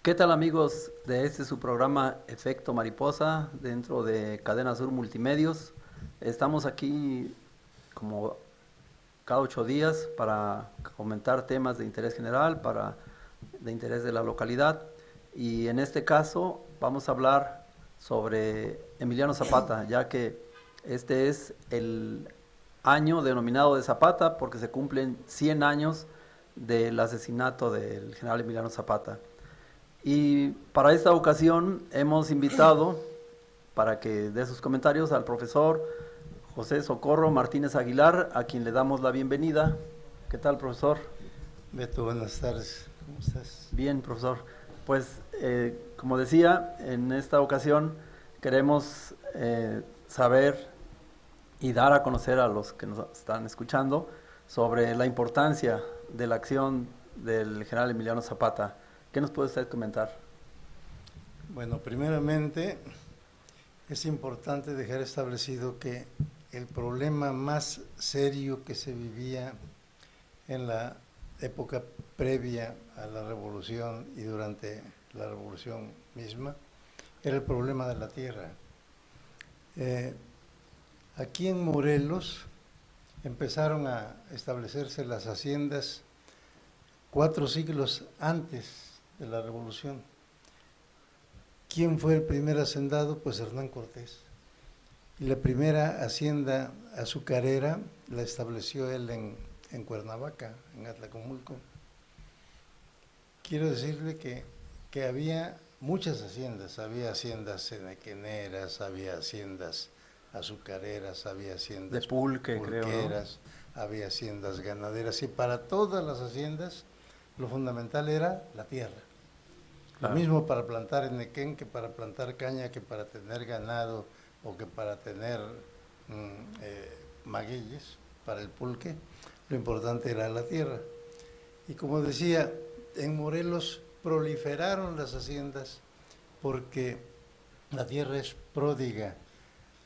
¿Qué tal amigos de este su programa Efecto Mariposa dentro de Cadena Sur Multimedios? Estamos aquí como cada 8 días para comentar temas de interés general, de interés de la localidad, y en este caso vamos a hablar sobre Emiliano Zapata, ya que este es el año denominado de Zapata porque se cumplen 100 años del asesinato del general Emiliano Zapata. Y para esta ocasión hemos invitado, para que dé sus comentarios, al profesor José Socorro Martínez Aguilar, a quien le damos la bienvenida. ¿Qué tal, profesor? Beto, buenas tardes. ¿Cómo estás? Bien, profesor. Pues, como decía, en esta ocasión queremos saber y dar a conocer a los que nos están escuchando sobre la importancia de la acción del general Emiliano Zapata. ¿Qué nos puede usted comentar? Bueno, primeramente es importante dejar establecido que el problema más serio que se vivía en la época previa a la revolución y durante la revolución misma era el problema de la tierra. Eh, Aquí en Morelos empezaron a establecerse las haciendas 4 siglos antes de la revolución. ¿Quién fue el primer hacendado? Pues Hernán Cortés. Y la primera hacienda azucarera la estableció él en Cuernavaca, en Atlacomulco. Quiero decirle que había muchas haciendas, había haciendas enequeneras, había haciendas azucareras, había De haciendas pulque, creo, ¿no? pulqueras, había haciendas ganaderas, y para todas las haciendas lo fundamental era la tierra. Lo Claro. mismo para plantar enequén que para plantar caña, que para tener ganado o que para tener magueyes, para el pulque. Lo importante era la tierra. Y como decía, en Morelos proliferaron las haciendas porque la tierra es pródiga.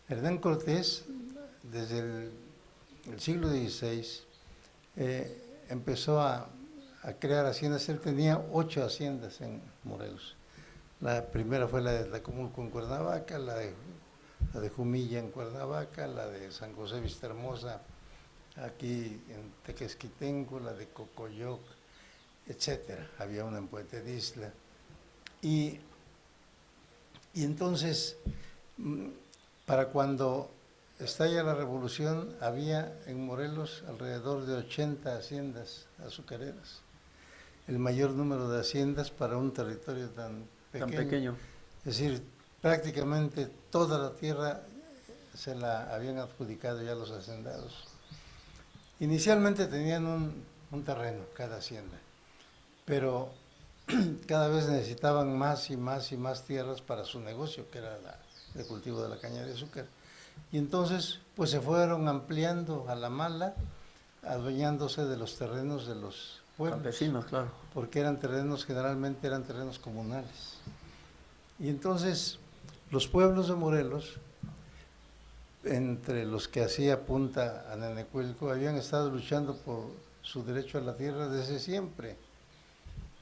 Hernán Cortés, desde el siglo XVI, empezó a crear haciendas. Él tenía 8 haciendas en Morelos. La primera fue la de Tlacomulco en Cuernavaca, la de Jumilla en Cuernavaca, la de San José Vistahermosa aquí en Tequesquitengo, la de Cocoyoc, etcétera. Había una en Puente de Isla. Y entonces, para cuando estalla la revolución, había en Morelos alrededor de 80 haciendas azucareras. El mayor número de haciendas para un territorio tan Tan pequeño. pequeño. Es decir, prácticamente toda la tierra se la habían adjudicado ya los hacendados. Inicialmente tenían un terreno cada hacienda, pero cada vez necesitaban más y más y más tierras para su negocio, que era el cultivo de la caña de azúcar. Y entonces, pues se fueron ampliando a la mala, adueñándose de los terrenos de los pueblos, Campesinos, claro. porque eran terrenos, generalmente eran terrenos comunales. Y entonces, los pueblos de Morelos, entre los que hacía punta a Nenecuilco, habían estado luchando por su derecho a la tierra desde siempre.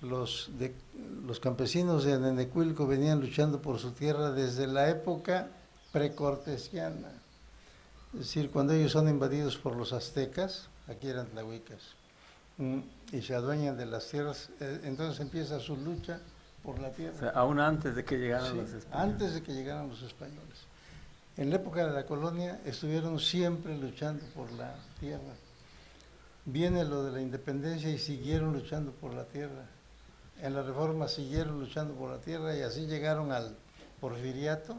Los campesinos de Nenecuilco venían luchando por su tierra desde la época precortesiana. Es decir, cuando ellos son invadidos por los aztecas, aquí eran tlahuicas, y se adueñan de las tierras, entonces empieza su lucha por la tierra. O sea, aún antes de que llegaran Sí, los españoles. antes de que llegaran los españoles. En la época de la colonia estuvieron siempre luchando por la tierra. Viene lo de la independencia y siguieron luchando por la tierra. En la reforma siguieron luchando por la tierra y así llegaron al porfiriato,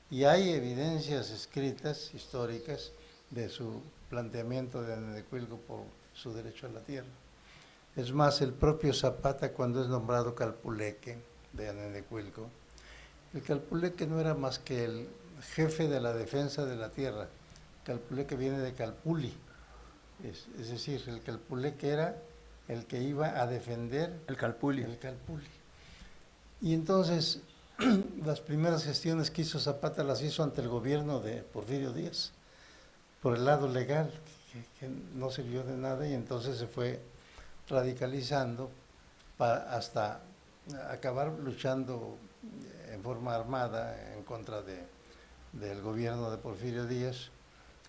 y hay evidencias escritas, históricas, de su planteamiento de Nenecuilco por su derecho a la tierra. Es más, el propio Zapata, cuando es nombrado calpuleque de Nenecuilco, el calpuleque no era más que el jefe de la defensa de la tierra. Calpuleque viene de calpuli, es decir, el calpuleque era el que iba a defender El Calpulli. el calpuli. Y entonces, las primeras gestiones que hizo Zapata las hizo ante el gobierno de Porfirio Díaz, por el lado legal, que no sirvió de nada, y entonces se fue radicalizando hasta acabar luchando en forma armada en contra del gobierno de Porfirio Díaz,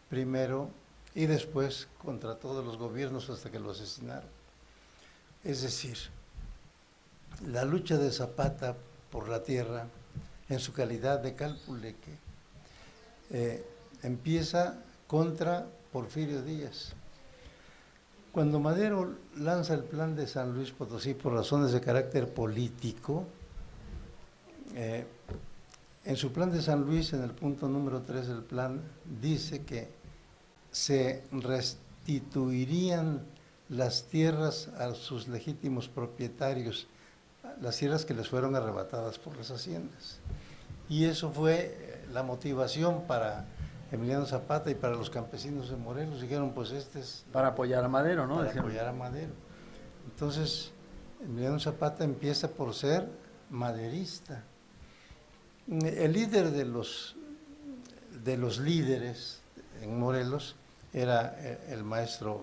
primero, y después contra todos los gobiernos hasta que lo asesinaron. Es decir, la lucha de Zapata por la tierra, en su calidad de calpuleque, empieza contra Porfirio Díaz. Cuando Madero lanza el plan de San Luis Potosí por razones de carácter político, en su plan de San Luis, en el punto número 3 del plan, dice que se restituirían las tierras a sus legítimos propietarios, las tierras que les fueron arrebatadas por las haciendas. Y eso fue la motivación para Emiliano Zapata y para los campesinos de Morelos. Dijeron, pues este es... Para apoyar a Madero, ¿no? Para apoyar a Madero. Entonces, Emiliano Zapata empieza por ser maderista. El líder de los líderes en Morelos era el maestro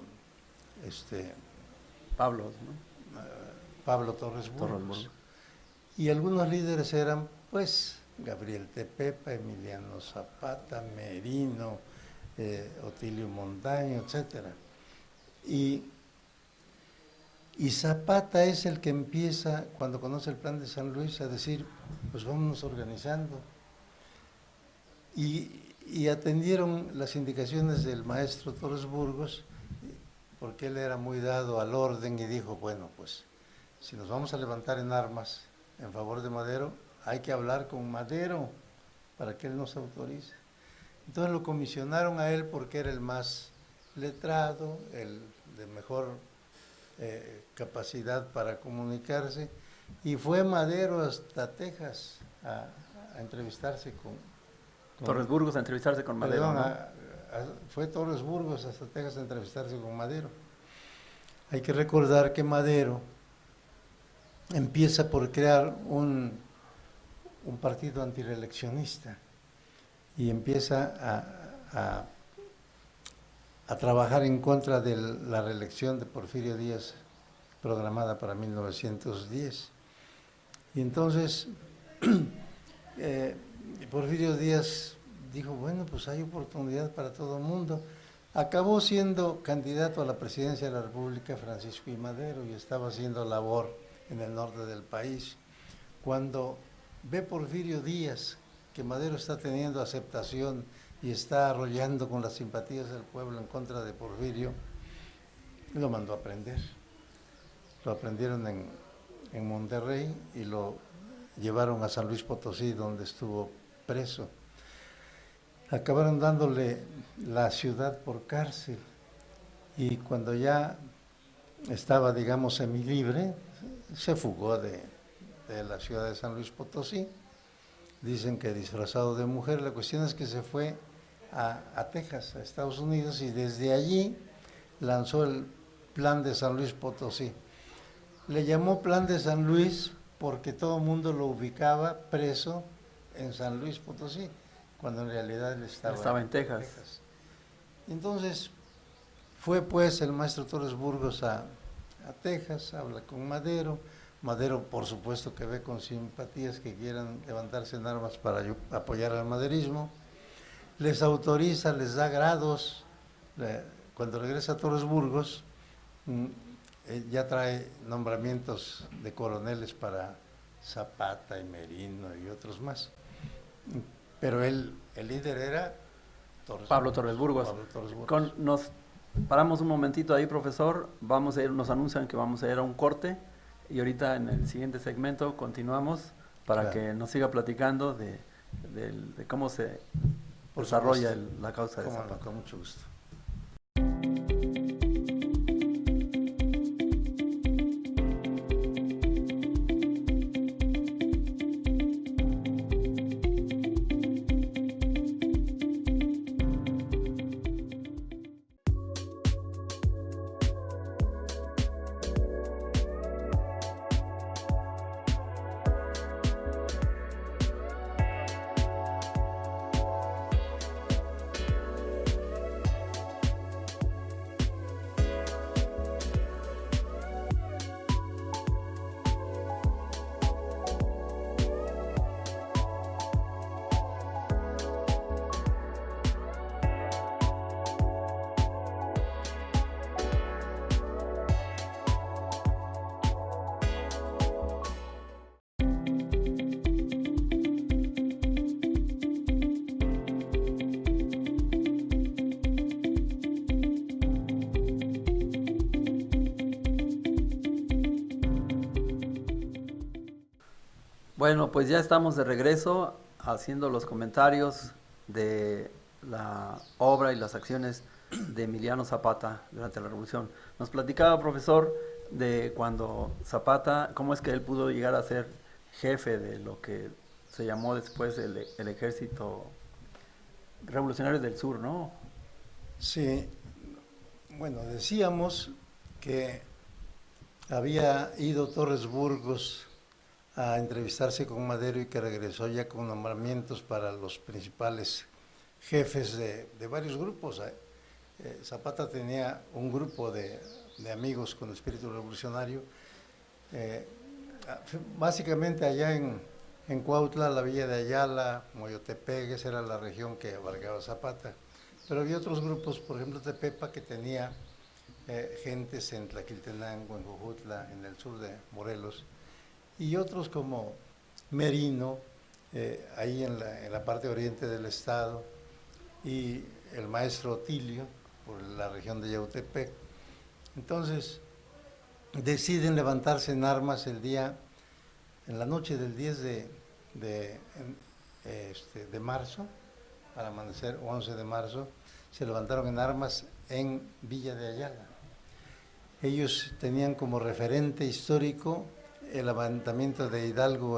Pablo, ¿no? Pablo Torres Burgos. Y algunos líderes eran, pues, Gabriel Tepepa, Emiliano Zapata, Merino, Otilio Montaño, etc. Y Zapata es el que empieza, cuando conoce el plan de San Luis, a decir, pues vámonos organizando. Y atendieron las indicaciones del maestro Torres Burgos, porque él era muy dado al orden y dijo, bueno, pues si nos vamos a levantar en armas en favor de Madero, hay que hablar con Madero para que él nos autorice. Entonces lo comisionaron a él porque era el más letrado, el de mejor capacidad para comunicarse, y fue Madero hasta Texas a entrevistarse con Torres Burgos a entrevistarse con Madero. Perdón, ¿no? Fue Torres Burgos hasta Texas a entrevistarse con Madero. Hay que recordar que Madero empieza por crear un partido antireeleccionista y empieza a trabajar en contra de la reelección de Porfirio Díaz programada para 1910. Y entonces Porfirio Díaz dijo, bueno, pues hay oportunidad para todo el mundo. Acabó siendo candidato a la presidencia de la República Francisco I. Madero y estaba haciendo labor en el norte del país. Cuando ve Porfirio Díaz que Madero está teniendo aceptación y está arrollando con las simpatías del pueblo en contra de Porfirio, lo mandó a prender. Lo aprendieron en Monterrey y lo llevaron a San Luis Potosí, donde estuvo preso. Acabaron dándole la ciudad por cárcel y cuando ya estaba, digamos, semilibre, se fugó de la ciudad de San Luis Potosí. Dicen que disfrazado de mujer. La cuestión es que se fue a Texas, a Estados Unidos, y desde allí lanzó el plan de San Luis Potosí. Le llamó Plan de San Luis porque todo el mundo lo ubicaba preso en San Luis Potosí, cuando en realidad él estaba en Texas. Entonces fue pues el maestro Torres Burgos a Texas, habla con Madero. Madero, por supuesto, que ve con simpatías que quieran levantarse en armas para apoyar al maderismo. Les autoriza, les da grados. Cuando regresa a Torres Burgos, ya trae nombramientos de coroneles para Zapata y Merino y otros más. Pero el líder era Pablo Torres Burgos. Pablo Torres Burgos. Nos paramos un momentito ahí, profesor. Vamos a ir, nos anuncian que vamos a ir a un corte y ahorita en el siguiente segmento continuamos para que nos siga platicando de cómo se desarrolla la causa de Zapata. Con mucho gusto. Bueno, pues ya estamos de regreso haciendo los comentarios de la obra y las acciones de Emiliano Zapata durante la Revolución. Nos platicaba, profesor, de cuando Zapata, cómo es que él pudo llegar a ser jefe de lo que se llamó después el Ejército Revolucionario del Sur, ¿no? Sí, bueno, decíamos que había ido Torres Burgos a entrevistarse con Madero y que regresó ya con nombramientos para los principales jefes de varios grupos. Zapata tenía un grupo de amigos con espíritu revolucionario, eh, básicamente allá en Cuautla, la villa de Ayala, Moyotepec, esa era la región que abarcaba Zapata. Pero había otros grupos, por ejemplo Tepepa, que tenía gentes en Tlaquiltenango, en Jojutla, en el sur de Morelos, y otros como Merino, ahí en la parte oriente del estado, y el maestro Otilio, por la región de Yautepec. Entonces, deciden levantarse en armas en la noche del 10 de marzo, al amanecer 11 de marzo, se levantaron en armas en Villa de Ayala. Ellos tenían como referente histórico el levantamiento de Hidalgo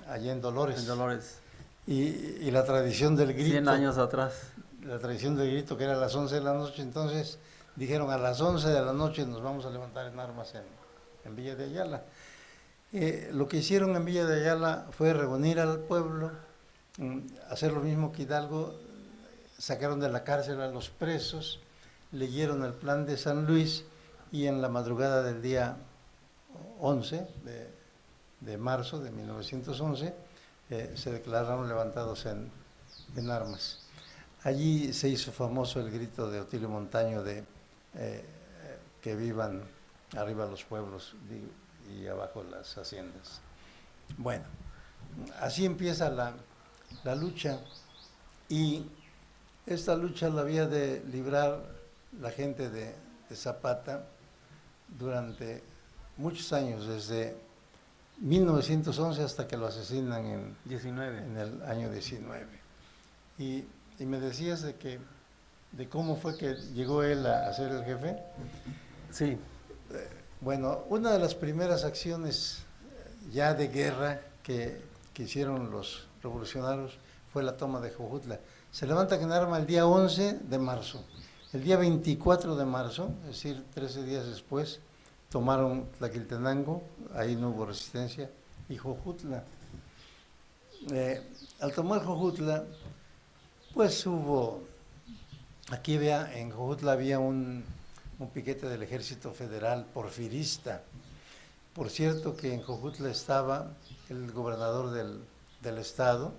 allá en Dolores. En Dolores. Y la tradición del grito. 100 años atrás. La tradición del grito, que era a las 11 de la noche. Entonces dijeron, a las 11 de la noche nos vamos a levantar en armas en Villa de Ayala. Lo que hicieron en Villa de Ayala fue reunir al pueblo, hacer lo mismo que Hidalgo. Sacaron de la cárcel a los presos, leyeron el plan de San Luis y en la madrugada del día 11 de marzo de 1911 se declararon levantados en armas. Allí se hizo famoso el grito de Otilio Montaño de que vivan arriba los pueblos y abajo las haciendas. Bueno, así empieza la lucha, y esta lucha la había de librar la gente de Zapata durante muchos años, desde 1911 hasta que lo asesinan en el año 19. Y me decías de cómo fue que llegó él a ser el jefe. Sí. Bueno, una de las primeras acciones ya de guerra que hicieron los revolucionarios fue la toma de Jojutla. Se levantan en arma el día 11 de marzo. El día 24 de marzo, es decir, 13 días después, tomaron Tlaquiltenango, ahí no hubo resistencia, y Jojutla. Al tomar Jojutla, pues aquí en Jojutla había un piquete del Ejército Federal porfirista. Por cierto que en Jojutla estaba el gobernador del estado,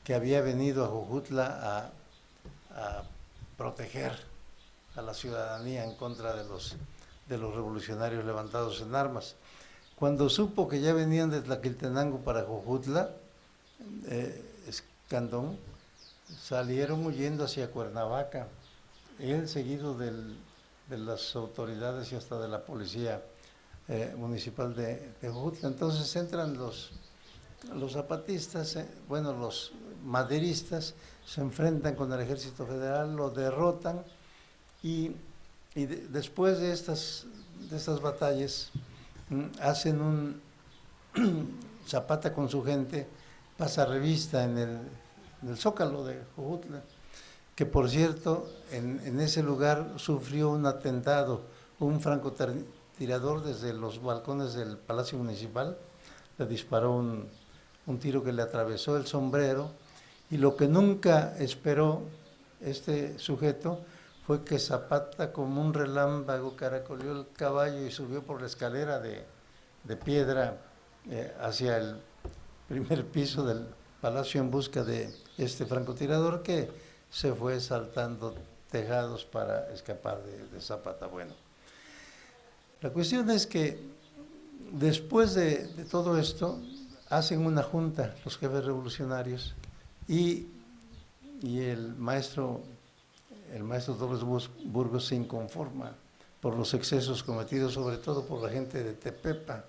que había venido a Jojutla a proteger a la ciudadanía en contra de los revolucionarios levantados en armas. Cuando supo que ya venían de Tlaquiltenango para Jojutla, Escandón, salieron huyendo hacia Cuernavaca, él seguido de las autoridades y hasta de la policía municipal de Jojutla. Entonces entran los zapatistas, los maderistas, se enfrentan con el Ejército Federal, lo derrotan, y después de estas batallas hacen un Zapata con su gente pasa revista en el Zócalo de Jojutla, que por cierto en ese lugar sufrió un atentado, un francotirador desde los balcones del Palacio Municipal le disparó un tiro que le atravesó el sombrero, y lo que nunca esperó este sujeto fue que Zapata, como un relámpago, caracoleó el caballo y subió por la escalera de piedra hacia el primer piso del palacio en busca de este francotirador, que se fue saltando tejados para escapar de Zapata. Bueno, la cuestión es que después de todo esto hacen una junta los jefes revolucionarios, y el maestro Torres Burgos se inconforma por los excesos cometidos, sobre todo por la gente de Tepepa.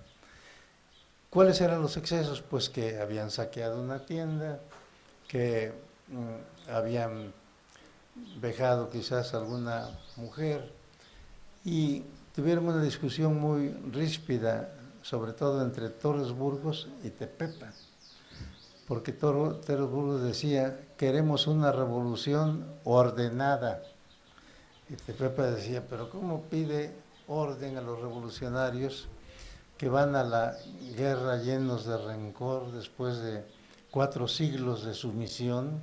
¿Cuáles eran los excesos? Pues que habían saqueado una tienda, que habían vejado quizás a alguna mujer, y tuvieron una discusión muy ríspida, sobre todo entre Torres Burgos y Tepepa, porque Torres Burgos decía, queremos una revolución ordenada, y Tepepa decía, pero ¿cómo pide orden a los revolucionarios que van a la guerra llenos de rencor después de 4 siglos de sumisión,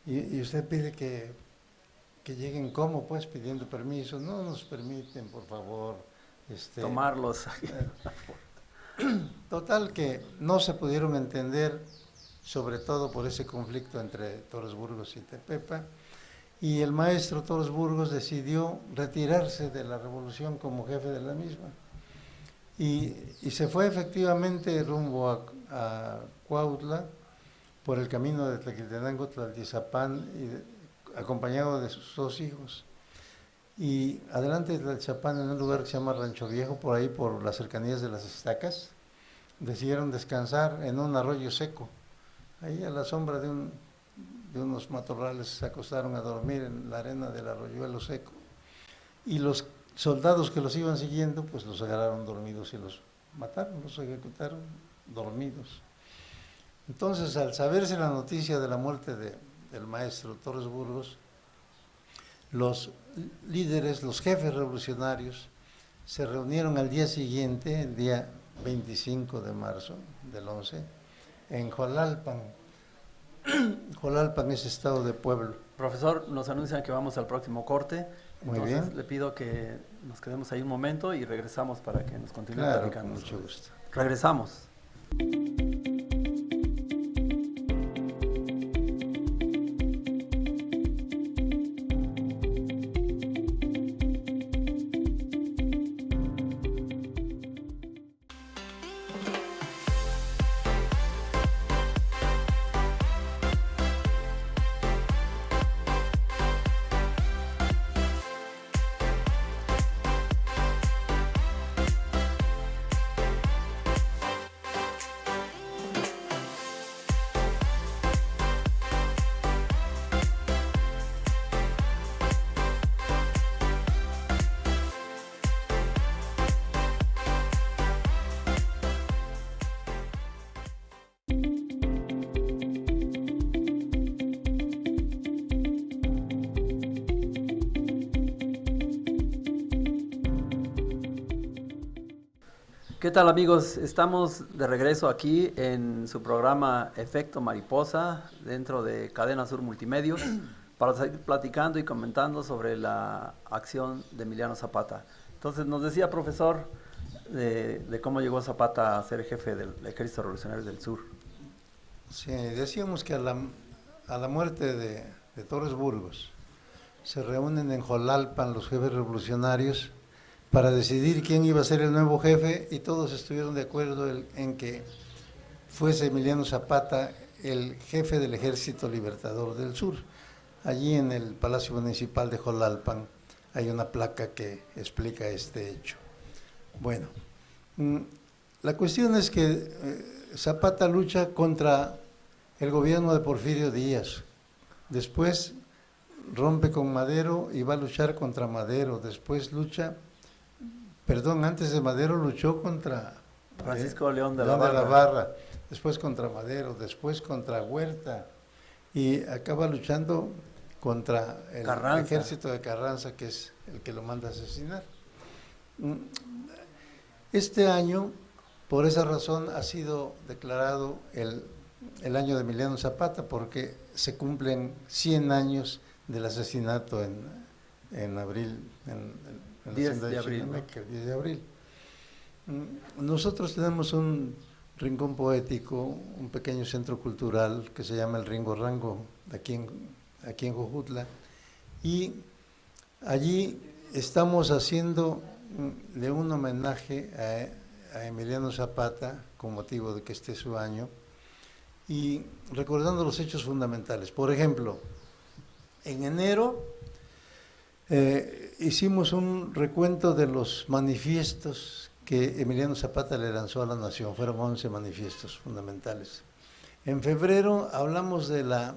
y usted pide que lleguen como, pues, pidiendo permiso? No nos permiten, por favor. Tomarlos. Total que no se pudieron entender, sobre todo por ese conflicto entre Torres Burgos y Tepepa, y el maestro Torres Burgos decidió retirarse de la revolución como jefe de la misma. Y se fue efectivamente rumbo a Cuautla, por el camino de Tlaquiltenango, Tlaltizapán, acompañado de sus 2 hijos. Y adelante de Tlaltizapán, en un lugar que se llama Rancho Viejo, por ahí por las cercanías de las estacas, decidieron descansar en un arroyo seco. Ahí a la sombra de unos matorrales se acostaron a dormir en la arena del arroyuelo seco. Y los soldados que los iban siguiendo, pues los agarraron dormidos y los mataron, los ejecutaron dormidos. Entonces, al saberse la noticia de la muerte del maestro Torres Burgos, los líderes, los jefes revolucionarios, se reunieron al día siguiente, el día 25 de marzo del 11, en Jolalpan. Jolalpan es estado de Puebla. Profesor, nos anuncian que vamos al próximo corte. Muy Entonces, bien. le pido que nos quedemos ahí un momento y regresamos para que nos continúe Claro, platicando. con mucho gusto. Regresamos. ¿Qué tal, amigos? Estamos de regreso aquí en su programa Efecto Mariposa dentro de Cadena Sur Multimedios para seguir platicando y comentando sobre la acción de Emiliano Zapata. Entonces nos decía, profesor, de cómo llegó Zapata a ser jefe del Ejército Revolucionario del Sur. Sí, decíamos que a la muerte de Torres Burgos se reúnen en Jolalpan los jefes revolucionarios para decidir quién iba a ser el nuevo jefe, y todos estuvieron de acuerdo en que fuese Emiliano Zapata el jefe del Ejército Libertador del Sur. Allí en el Palacio Municipal de Jolalpan hay una placa que explica este hecho. Bueno, la cuestión es que Zapata lucha contra el gobierno de Porfirio Díaz, después rompe con Madero y va a luchar contra Madero, después antes de Madero luchó contra Francisco León de la Barra. Barra, después contra Madero, después contra Huerta, y acaba luchando contra el Carranza. ejército de Carranza, que es el que lo manda a asesinar. Este año, por esa razón, ha sido declarado el año de Emiliano Zapata, porque se cumplen 100 años del asesinato en abril, en la 10 hacienda de abril, Chinameca, el 10 de abril. Nosotros tenemos un rincón poético, un pequeño centro cultural que se llama el Ringo Rango, aquí en Jojutla, y allí estamos haciendo de un homenaje a Emiliano Zapata con motivo de que esté su año, y recordando los hechos fundamentales. Por ejemplo, en enero hicimos un recuento de los manifiestos que Emiliano Zapata le lanzó a la nación. Fueron 11 manifiestos fundamentales. En febrero hablamos de la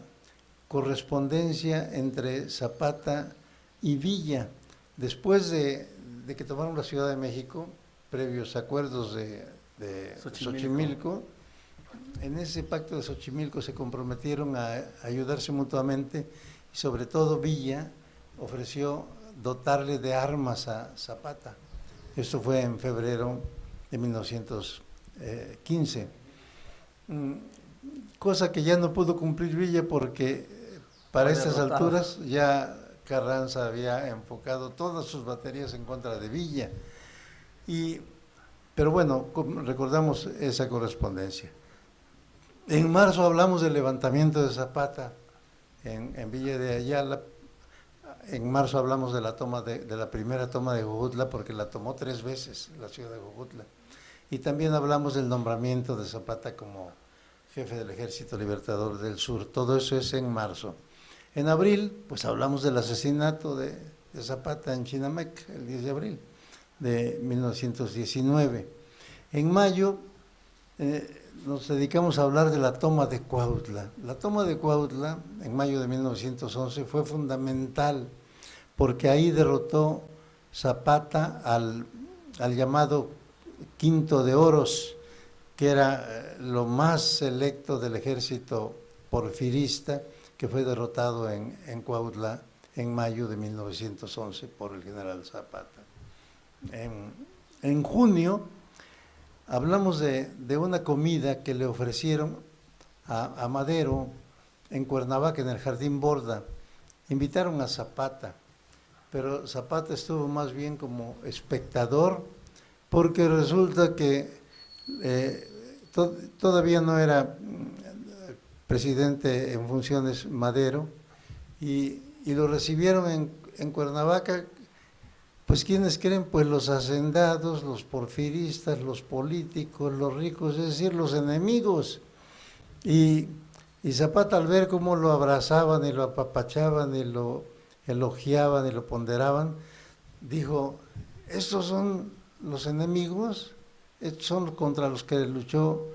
correspondencia entre Zapata y Villa. Después de que tomaron la Ciudad de México, previos acuerdos de Xochimilco, en ese pacto de Xochimilco se comprometieron a ayudarse mutuamente y sobre todo Villa ofreció dotarle de armas a Zapata. Esto fue en febrero de 1915. Cosa que ya no pudo cumplir Villa porque para estas alturas ya Carranza había enfocado todas sus baterías en contra de Villa. Pero bueno, recordamos esa correspondencia. En marzo hablamos del levantamiento de Zapata en Villa de Ayala. En marzo hablamos de la primera toma de Jojutla, porque la tomó 3 veces la ciudad de Jojutla. Y también hablamos del nombramiento de Zapata como jefe del Ejército Libertador del Sur. Todo eso es en marzo. En abril, pues hablamos del asesinato de Zapata en Chinamec, el 10 de abril de 1919. En mayo nos dedicamos a hablar de la toma de Cuautla. La toma de Cuautla, en mayo de 1911, fue fundamental porque ahí derrotó Zapata al llamado Quinto de Oros, que era lo más selecto del ejército porfirista, que fue derrotado en Cuautla en mayo de 1911 por el general Zapata. En junio hablamos de una comida que le ofrecieron a Madero en Cuernavaca, en el Jardín Borda. Invitaron a Zapata, pero Zapata estuvo más bien como espectador, porque resulta que todavía no era presidente en funciones Madero, y lo recibieron en Cuernavaca. Pues ¿quiénes creen? Pues los hacendados, los porfiristas, los políticos, los ricos, es decir, los enemigos. Y Zapata, al ver cómo lo abrazaban y lo apapachaban y lo elogiaban y lo ponderaban, dijo: estos son los enemigos, estos son contra los que luchó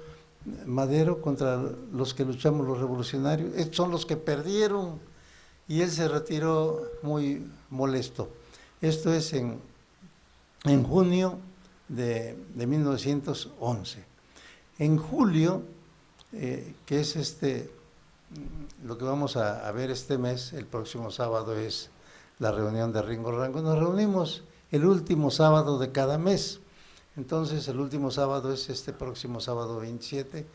Madero, contra los que luchamos los revolucionarios, estos son los que perdieron. Y él se retiró muy molesto. Esto es en junio de 1911. En julio, que es lo que vamos a ver este mes, el próximo sábado es la reunión de Ringo Rango. Nos reunimos el último sábado de cada mes. Entonces, el último sábado es este próximo sábado 27,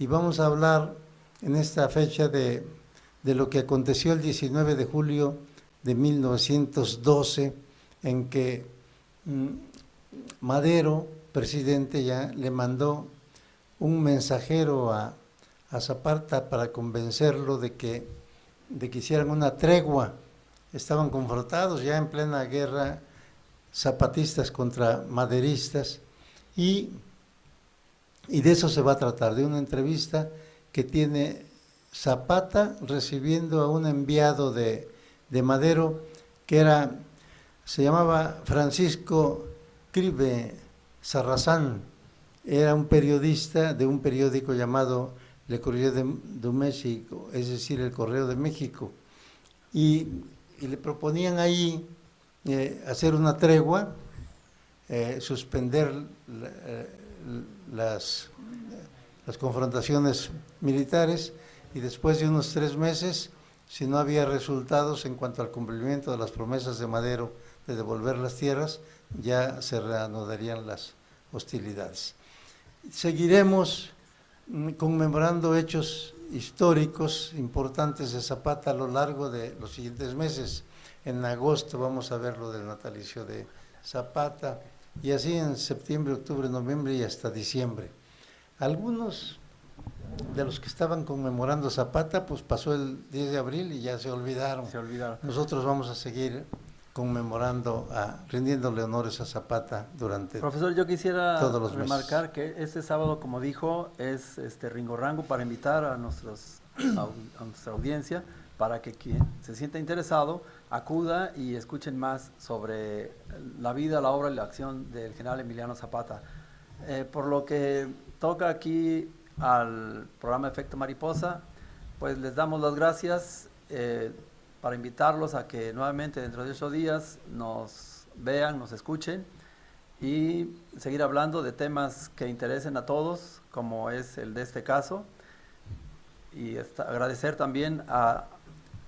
y vamos a hablar en esta fecha de lo que aconteció el 19 de julio de 1912, en que Madero, presidente, ya le mandó un mensajero a Zapata para convencerlo de que hicieran una tregua. Estaban confrontados ya en plena guerra, zapatistas contra maderistas, y de eso se va a tratar, de una entrevista que tiene Zapata recibiendo a un enviado de Madero, que se llamaba Francisco Cribe Sarrazán. Era un periodista de un periódico llamado Le Correo de México, es decir, el Correo de México, y le proponían ahí hacer una tregua, suspender las confrontaciones militares, y después de unos 3 meses, si no había resultados en cuanto al cumplimiento de las promesas de Madero de devolver las tierras, ya se reanudarían las hostilidades. Seguiremos conmemorando hechos históricos importantes de Zapata a lo largo de los siguientes meses. En agosto vamos a ver lo del natalicio de Zapata, y así en septiembre, octubre, noviembre y hasta diciembre. Algunos de los que estaban conmemorando Zapata, pues pasó el 10 de abril y ya se olvidaron. Nosotros vamos a seguir conmemorando, rindiéndole honores a Zapata durante Profesor, yo quisiera todos los remarcar que este sábado, como dijo, es Ringo Rango, para invitar a nuestra audiencia para que quien se sienta interesado acuda y escuchen más sobre la vida, la obra y la acción del general Emiliano Zapata. Por lo que toca aquí al programa Efecto Mariposa, pues les damos las gracias para invitarlos a que nuevamente dentro de 8 días nos vean, nos escuchen y seguir hablando de temas que interesen a todos, como es el de este caso. Y agradecer también a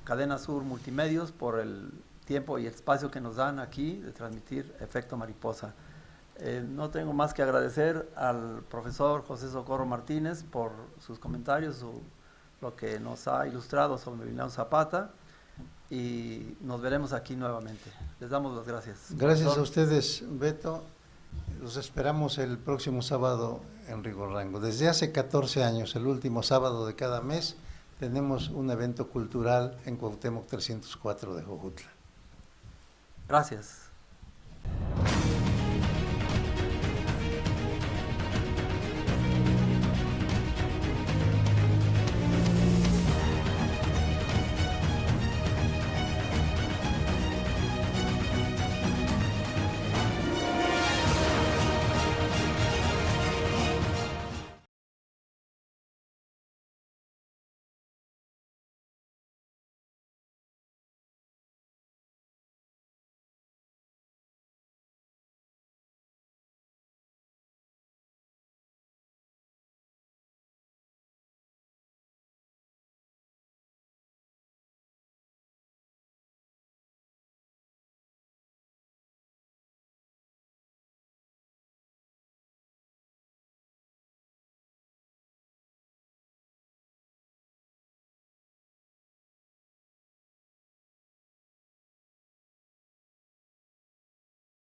Cadena Sur Multimedios por el tiempo y el espacio que nos dan aquí de transmitir Efecto Mariposa. No tengo más que agradecer al profesor José Socorro Martínez por sus comentarios, lo que nos ha ilustrado sobre Emiliano Zapata, y nos veremos aquí nuevamente. Les damos las gracias. Gracias profesor. a ustedes, Beto. Los esperamos el próximo sábado en Rigorrango. Desde hace 14 años, el último sábado de cada mes, tenemos un evento cultural en Cuauhtémoc 304 de Jojutla. Gracias.